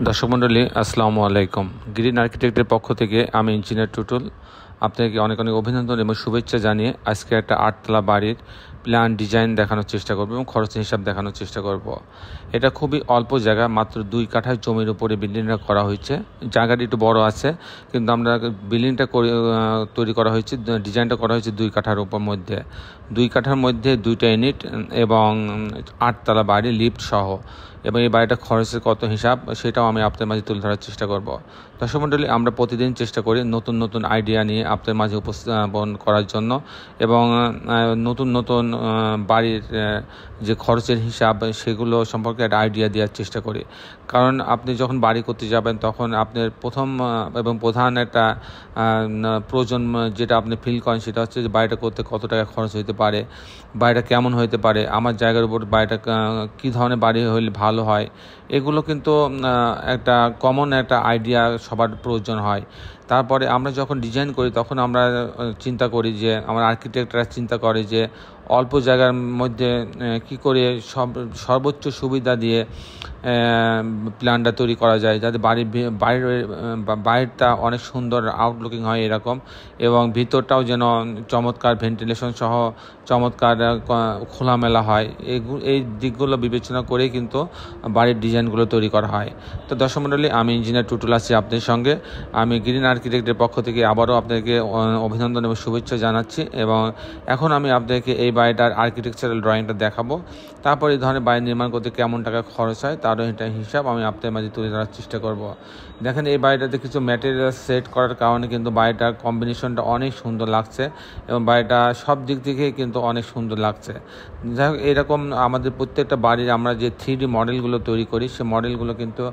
দর্শক মণ্ডলী আসসালামু আলাইকুম। গ্রিন আর্কিটেক্টের পক্ষ থেকে আমি ইঞ্জিনিয়ার টুটুল আপনাকে অনেক অনেক অভিনন্দন এবং শুভেচ্ছা জানিয়ে আজকে একটা 8 তলা বাড়ির প্ল্যান ডিজাইন দেখানোর চেষ্টা করব এবং খরচের হিসাব দেখানোর চেষ্টা করব। এটা খুবই অল্প জায়গা, মাত্র 2 কাঠা জমির উপরে বিল্ডিংটা করা হয়েছে। জায়গাটি একটু বড় আছে, কিন্তু আমরা বিল্ডিংটা তৈরি করা হয়েছে, ডিজাইনটা করা হয়েছে 2 কাঠার উপর মধ্যে। 2 কাঠার মধ্যে 2টা ইউনিট এবং 8 তলা বাড়ি লিফট সহ। এবং এই বাড়িটা খরচের কত হিসাব সেটাও আমি আপনার মাঝে তুলে ধরার চেষ্টা করব। দর্শক মণ্ডলী, আমরা প্রতিদিন চেষ্টা করি নতুন নতুন আইডিয়া নিয়ে আপনার মাঝে উপস্থাপন করার জন্য এবং নতুন নতুন বাড়ির যে খরচের হিসাব সেগুলো সম্পর্কে একটা আইডিয়া দেওয়ার চেষ্টা করি। কারণ আপনি যখন বাড়ি করতে যাবেন তখন আপনার প্রথম এবং প্রধান একটা প্রয়োজন যেটা আপনি ফিল করেন সেটা হচ্ছে যে বাড়িটা করতে কত টাকা খরচ হতে পারে, বাড়িটা কেমন হতে পারে, আমার জায়গার উপর বাড়িটা কী ধরনের বাড়ি হলে ভালো হয়। এগুলো কিন্তু একটা কমন একটা আইডিয়া সবার প্রয়োজন হয়। তারপরে আমরা যখন ডিজাইন করি তখন আমরা চিন্তা করি যে আমার আর্কিটেক্টরা চিন্তা করে যে অল্প জায়গার মধ্যে কি করে সর্বোচ্চ সুবিধা দিয়ে প্ল্যানটা তৈরি করা যায়, যাতে বাইরেটা অনেক সুন্দর আউটলুকিং হয় এরকম, এবং ভিতরটাও যেন চমৎকার ভেন্টিলেশন সহ চমৎকার খোলামেলা হয়। এই দিকগুলো বিবেচনা করেই কিন্তু বাড়ির ডিজাইনগুলো তৈরি করা হয়। তো দর্শক মণ্ডলী, আমি ইঞ্জিনিয়ার টুটুল আছি আপনাদের সঙ্গে। আমি গ্রিন আর্কিটেক্টের পক্ষ থেকে আবারও আপনাদেরকে অভিনন্দন এবং শুভেচ্ছা জানাচ্ছি। এবং এখন আমি আপনাদেরকে এই বাড়িটার আর্কিটেকচারাল ড্রয়িংটা দেখাবো। তারপর এই ধরনের বাড়ি নির্মাণ করতে কেমন টাকা খরচ হয় তারও এটা হিসাব আমি আপনাদের মাঝে তুলে ধরার চেষ্টা করব। দেখেন, এই বাড়িটাতে কিছু ম্যাটেরিয়াল সেট করার কারণে কিন্তু বাড়িটার কম্বিনেশনটা অনেক সুন্দর লাগছে এবং বাড়িটা সব দিক থেকে কিন্তু অনেক সুন্দর লাগছে। যাই হোক, এরকম আমাদের প্রত্যেকটা বাড়ির আমরা যে 3D মডেলগুলো তৈরি করি সে মডেলগুলো কিন্তু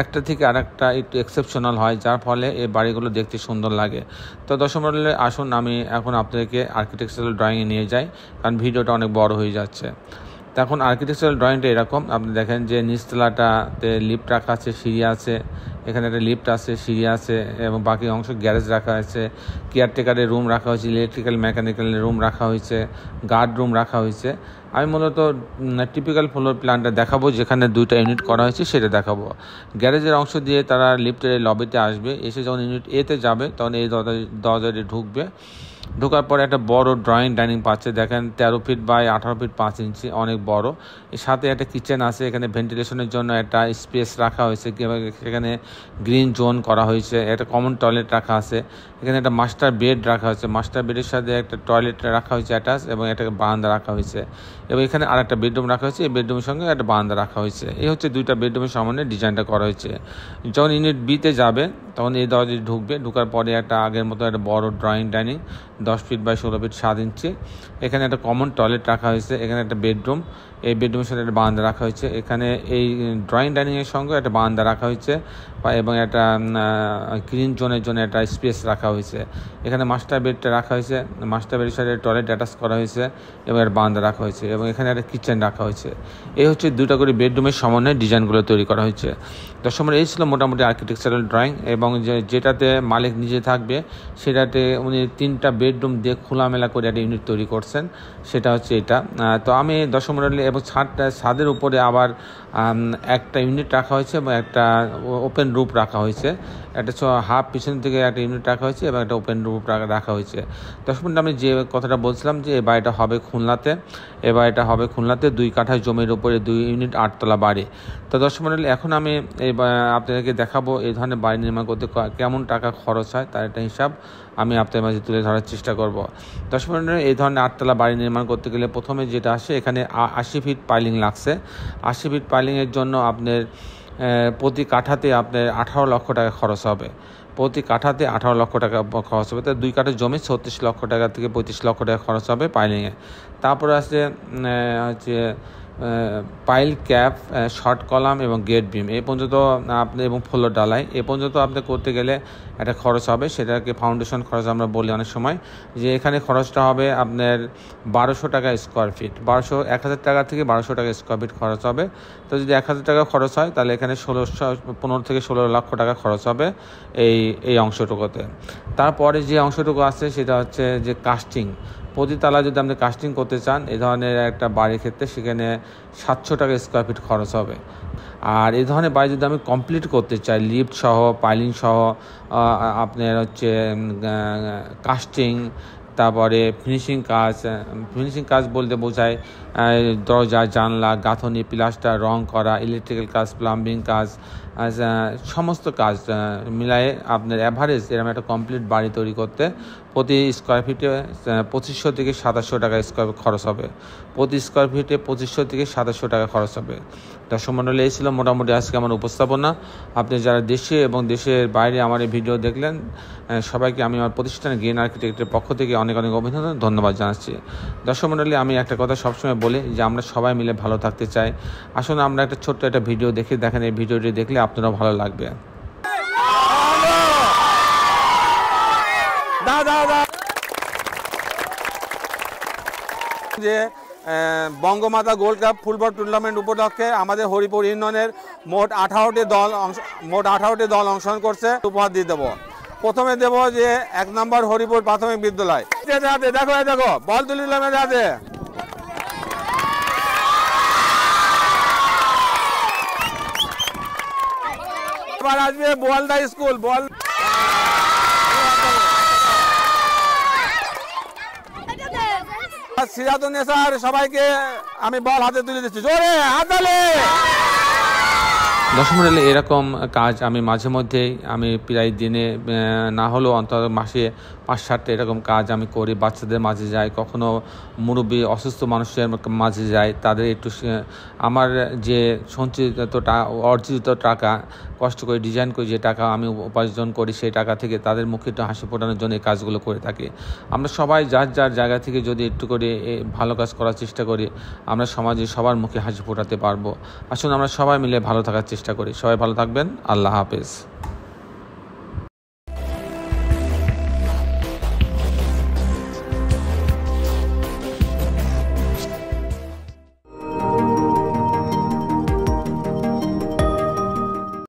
একটা থেকে আরেকটা একটু এক্সেপশনাল হয়, যার ফলে এই বাড়িগুলো দেখতে সুন্দর লাগে। তো দর্শক মণ্ডলী, আসুন আমি এখন আপনাদেরকে আর্কিটেকচারাল ড্রয়িংয়ে নিয়ে যাই, কারণ ভিডিওটা অনেক বড় হয়ে যাচ্ছে। তো এখন আর্কিটেকচারাল ড্রয়িংটা এরকম, আপনি দেখেন যে নিচতলাটাতে লিফট রাখা আছে, সিঁড়ি আছে, এখানে একটা লিফট আছে, সিঁড়ি আছে এবং বাকি অংশ গ্যারেজ রাখা আছে, কেয়ারটেকারের রুম রাখা হয়েছে, ইলেকট্রিক্যাল মেকানিক্যাল রুম রাখা হয়েছে, গার্ড রুম রাখা হয়েছে। আমি মূলত টিপিক্যাল ফ্লোর প্ল্যানটা দেখাবো, যেখানে 2টা ইউনিট করা হয়েছে সেটা দেখাবো। গ্যারেজের অংশ দিয়ে তারা লিফটের লবিতে আসবে, এসে যখন ইউনিট এতে যাবে তখন এই দরজাটি ঢুকবে। ঢোকার পরে একটা বড় ড্রয়িং ডাইনিং পাচ্ছে, দেখেন 13 ফিট বাই 18 ফিট 5 ইঞ্চি, অনেক বড়। এর সাথে একটা কিচেন আছে, এখানে ভেন্টিলেশনের জন্য একটা স্পেস রাখা হয়েছে, সেখানে গ্রিন জোন করা হয়েছে, একটা কমন টয়লেট রাখা আছে, এখানে একটা মাস্টার বেড রাখা হয়েছে, মাস্টার বেডের সাথে একটা টয়লেট রাখা হয়েছে অ্যাটাচ, এবং একটা বারান্দা রাখা হয়েছে, এবং এখানে আর একটা বেডরুম রাখা হয়েছে, এই বেডরুমের সঙ্গে একটা বারান্দা রাখা হয়েছে। এই হচ্ছে 2টা বেডরুমের সামনে ডিজাইনটা করা হয়েছে। যখন ইউনিট বিতে যাবে তখন এই দরজায় ঢুকবে, ঢুকার পরে একটা আগের মতো একটা বড় drawing dining 10 feet by 16 feet 7 ইঞ্চি, এখানে একটা কমন টয়লেট রাখা হয়েছে, এখানে একটা বেডরুম, এই বেডরুমের সাথে একটা বারান্দা রাখা হয়েছে, এখানে এই ড্রয়িং ডাইনিংয়ের সঙ্গে একটা বারান্দা রাখা হয়েছে এবং একটা গ্রিন জোনের জন্য একটা স্পেস রাখা হয়েছে। এখানে মাস্টার বেডটা রাখা হয়েছে, মাস্টার বেডের সাথে টয়লেট অ্যাটাচ করা হয়েছে এবং একটা বারান্দা রাখা হয়েছে, এবং এখানে একটা কিচেন রাখা হয়েছে। এই হচ্ছে 2টা করে বেডরুমের সমন্বয়ে ডিজাইনগুলো তৈরি করা হয়েছে। দর্শক, এই ছিল মোটামুটি আর্কিটেকচারাল ড্রয়িং, এবং যেটাতে মালিক নিজে থাকবে সেটাতে উনি 3টা বেডরুম দিয়ে খোলামেলা করে একটা ইউনিট তৈরি করছেন, সেটা হচ্ছে এটা। তো আমি দর্শক মণ্ডলী, এবং ছাদের উপরে আবার একটা ইউনিট রাখা হয়েছে এবং একটা ওপেন রুফ রাখা হয়েছে, একটা হাফ পিছন থেকে একটা ইউনিট রাখা হয়েছে এবং একটা ওপেন রুফ রাখা হয়েছে। দর্শক মণ্ডলী, আমি যে কথাটা বলছিলাম যে এই বাড়িটা হবে খুলনাতে, এই বাড়িটা হবে খুলনাতে 2 কাঠা জমির উপরে 2 ইউনিট 8 তলা বাড়ি। তো দর্শক মণ্ডলী, এখন আমি আপনাদেরকে দেখাবো এই ধরনের বাড়ি নির্মাণ করতে কেমন টাকা খরচ হয় তার একটা হিসাব আমি আপনাদের মাঝে তুলে ধরার চেষ্টা করব। দর্শক মণ্ডলী, এই ধরনের 8 তলা বাড়ি নির্মাণ করতে গেলে প্রথমে যেটা আসে, এখানে 80 ফিট পাইলিং লাগছে। 80 ফিট পাইলিংয়ের জন্য আপনার প্রতি কাঠাতে আপনার 18 লক্ষ টাকা খরচ হবে, প্রতি কাঠাতে 18 লক্ষ টাকা খরচ হবে। তো 2 কাঠা জমি 36 লক্ষ টাকা থেকে 35 লক্ষ টাকা খরচ হবে পাইলিংয়ে। তারপরে আছে হচ্ছে পাইল ক্যাপ, শর্ট কলাম এবং গেট বিম, এই পর্যন্ত আপনি, এবং ফ্লোর ডালাই এ পর্যন্ত আপনি করতে গেলে একটা খরচ হবে, সেটাকে ফাউন্ডেশন খরচ আমরা বলি অনেক সময়। যে এখানে খরচটা হবে আপনার 1200 টাকা স্কোয়ার ফিট, 1000 টাকা থেকে 1200 টাকা স্কোয়ার ফিট খরচ হবে। তো যদি 1000 টাকা খরচ হয় তাহলে এখানে 15 থেকে 16 লক্ষ টাকা খরচ হবে এই অংশটুকুতে। তারপরে যে অংশটুকু আছে সেটা হচ্ছে যে কাস্টিং, প্রতি তালা যদি আপনি কাস্টিং করতে চান এই ধরনের একটা বাড়ির ক্ষেত্রে সেখানে 700 টাকা স্কোয়ার ফিট খরচ হবে। আর এই ধরনের বাড়ি যদি আমি কমপ্লিট করতে চাই লিফট সহ পাইলিং সহ আপনার হচ্ছে কাস্টিং, তারপরে ফিনিশিং কাজ বলতে বোঝায় দরজা জানলা গাঁথনি প্লাস্টার রং করা, ইলেকট্রিক্যাল কাজ, প্লাম্বিং কাজ, সমস্ত কাজ মিলায়ে আপনার অ্যাভারেজ এরকম একটা কমপ্লিট বাড়ি তৈরি করতে প্রতি স্কোয়ার ফিটে 2500 থেকে 2700 টাকা স্কোয়ার খরচ হবে। প্রতি স্কোয়ার ফিটে 2500 থেকে 2700 টাকা খরচ হবে। দর্শক মণ্ডলী, এই ছিল মোটামুটি আজকে আমার উপস্থাপনা। আপনি যারা দেশে এবং দেশের বাইরে আমার এই ভিডিও দেখলেন সবাইকে আমি আমার প্রতিষ্ঠান গ্রিন আর্কিটেক্টের পক্ষ থেকে অনেক অনেক অভিনন্দন ধন্যবাদ জানাচ্ছি। দর্শক মণ্ডলী, আমি একটা কথা সবসময় বলি যে আমরা সবাই মিলে ভালো থাকতে চাই। আসলে আমরা একটা ছোট্ট একটা ভিডিও দেখেন, এই ভিডিওটি দেখলে আপনারও ভালো লাগবে। যে Bangamata gold cup football tournament উপলক্ষে আমাদের হরিপুর ইউনিয়নের মোট 18টি দল অংশগ্রহণ করছে। উপহার দিয়ে দেবো। প্রথমে দেবো যে 1 নম্বর হরিপুর প্রাথমিক বিদ্যালয়। দেখো বল তুলিলাম হাতে। এবার আসবে বোয়ালদা স্কুল। সিরাজুন্নেসা সবাইকে আমি বল হাতে তুলে দিচ্ছি, জোরে হাততালি। দর্শক মণ্ডলী, এরকম কাজ আমি মাঝে মধ্যেই আমি প্রায় দিনে না হলেও অন্তত মাসে 5-7টা এরকম কাজ আমি করি। বাচ্চাদের মাঝে যাই, কখনো মুরব্বী অসুস্থ মানুষের মাঝে যাই, তাদের একটু আমার যে সঞ্চিত অর্জিত টাকা কষ্ট করে ডিজাইন করে যে টাকা আমি উপার্জন করি সেই টাকা থেকে তাদের মুখে একটু হাসি ফোটানোর জন্য এই কাজগুলো করে থাকি। আমরা সবাই যার যার জায়গা থেকে যদি একটু করে ভালো কাজ করার চেষ্টা করি আমরা সমাজে সবার মুখে হাসি ফোটাতে পারবো। আসুন আমরা সবাই মিলে ভালো থাকার চেষ্টা করি। সবাই ভালো থাকবেন। আল্লাহ হাফেজ।